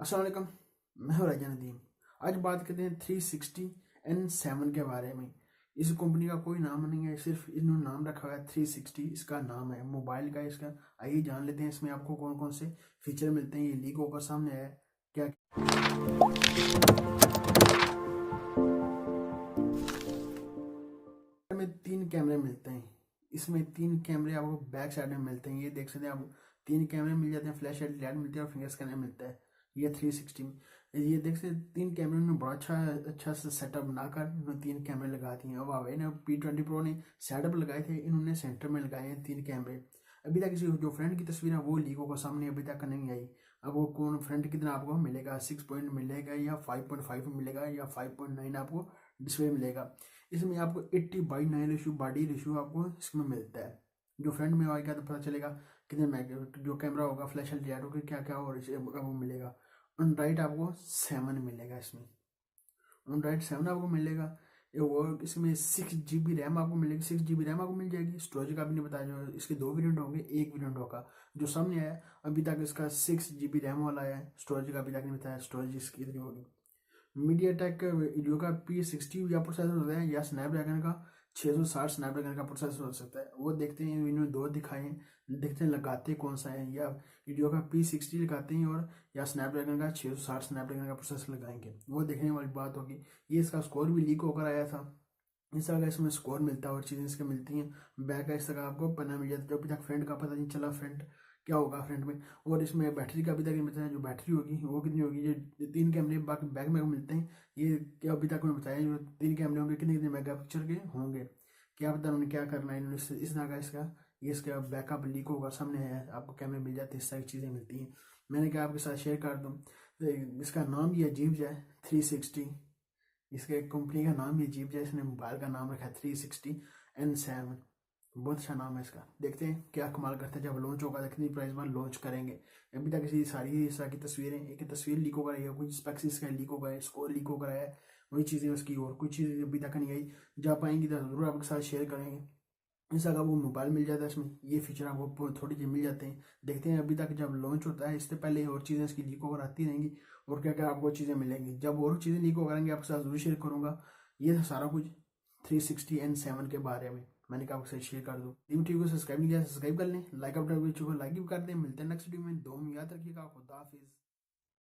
अस्सलाम वालेकुम। मैं हूं राजा नदीम। आज बात करते हैं 360N7 के बारे में। इस कंपनी का कोई नाम नहीं है, सिर्फ इन्होंने नाम रखा हुआ है 360। इसका नाम है मोबाइल का इसका। आइए जान लेते हैं इसमें आपको कौन कौन से फीचर मिलते हैं। ये लीक होकर सामने आया है क्या। में 3 कैमरे मिलते हैं। इसमें 3 कैमरे आपको बैक साइड में मिलते हैं। ये देख सकते हैं आप, 3 कैमरे मिल जाते हैं, फ्लैश लाइट मिलती है और फिंगर स्कैनर मिलता है। ये 360 में ये देख सकते 3 कैमरे ने बड़ा अच्छा सा सेटअप बनाकर इन्होंने 3 कैमरे लगा दिए हैं। अब हुआवे ने P20 Pro ने सेटअप लगाए थे, इन्होंने सेंटर में लगाए हैं 3 कैमरे। अभी तक किसी जो फ्रंट की तस्वीर है वो लीक होकर सामने अभी तक नहीं आई। अब वो कौन फ्रंट कितना आपको मिलेगा, 6 पॉइंट मिलेगा या 5.5 मिलेगा या 5.9 आपको डिस्प्ले मिलेगा। इसमें आपको 80/9 रेशियो बॉडी रेशियो आपको इसमें मिलता है। जो फ्रंट में आएगा तो पता चलेगा कितने जो कैमरा होगा, फ्लैश लाइट होगी, क्या क्या और वो मिलेगा। एंड्रॉइड आपको 7 मिलेगा। इसमें एंड्रॉइड 7 आपको मिलेगा। ये वो इसमें 6 GB रैम आपको मिलेगी। 6 GB रैम आपको मिल जाएगी। स्टोरेज का भी नहीं बताया, जो इसके 2 वेरिएंट होंगे, एक वेरिएंट होगा जो सामने आया अभी तक इसका 6 GB रैम वाला है। स्टोरेज का अभी तक नहीं बताया स्टोरेज इसकी कितनी होगी। मीडियाटेक वीडियो का P60 या प्रोसेसर होता है या स्नैपड्रैगन का 660 स्नैपड्रैगन का प्रोसेसर हो सकता है। वो देखते हैं, इन्होंने 2 दिखाए हैं, देखते हैं लगाते कौन सा है। या वीडियो का P60 लगाते हैं और या स्नैपड्रैगन का 660 स्नैपड्रैगन का प्रोसेसर लगाएंगे, वो देखने वाली बात होगी। ये इसका स्कोर भी लीक होकर आया था। इस तरह का इसमें स्कोर मिलता है और चीज़ें इसके मिलती हैं। बैक का इस तरह आपको पन्ना मिल जाता है। जो अभी तक फ्रंट का पता नहीं चला, फ्रंट क्या होगा फ्रंट में। और इसमें बैटरी का अभी तक नहीं बताया, जो बैटरी होगी वो कितनी होगी। ये 3 कैमरे बाकी बैक में मिलते हैं, ये क्या अभी तक उन्होंने बताया। जो 3 कैमरे होंगे कितने कितने मेगापिक्सल के होंगे, क्या पता उन्होंने क्या करना है। इन्होंने इस तरह का इसका बैकअप लीक होगा सामने है, आपको कैमरे मिल जाते हैं, इस तरह की चीज़ें मिलती हैं। मैंने कहा आपके साथ शेयर कर दूँ। तो इसका नाम ये अजीब है 360। इसके कंपनी का नाम ही अजीब है, इसने मोबाइल का नाम रखा है 360N7। बहुत अच्छा नाम है इसका। देखते हैं क्या कमाल करते हैं जब लॉन्च होगा, कितनी प्राइस में लॉन्च करेंगे। अभी तक इसी सारी इस तरह की तस्वीरें, एक तस्वीर लीक होकर आई है, कुछ स्पेक्स इसका लीक हो गए, स्कोर लीक होकर आया है, वही चीज़ें उसकी और कुछ चीज़ें अभी तक नहीं आई। जब आएंगी तो ज़रूर आपके साथ शेयर करेंगे। इस तरह का वो मोबाइल मिल जाता है, इसमें ये फीचर आपको थोड़ी सी मिल जाते हैं। देखते हैं अभी तक जब लॉन्च होता है इससे पहले और चीज़ें इसकी लीक होकर आती रहेंगी और क्या क्या आपको चीज़ें मिलेंगी। जब और चीज़ें लीक हो करेंगे आपके साथ जरूर शेयर करूँगा। ये था सारा कुछ 360N7 के बारे में, मैंने कहा आपके साथ शेयर कर दूँ। टीवी को सब्सक्राइब नहीं किया सब्सक्राइब कर लें, लाइक अपने वीडियो को लाइक भी कर दें। मिलते हैं नेक्स्ट वीडियो में। दो में याद रखिएगा। खुदा हाफिज़।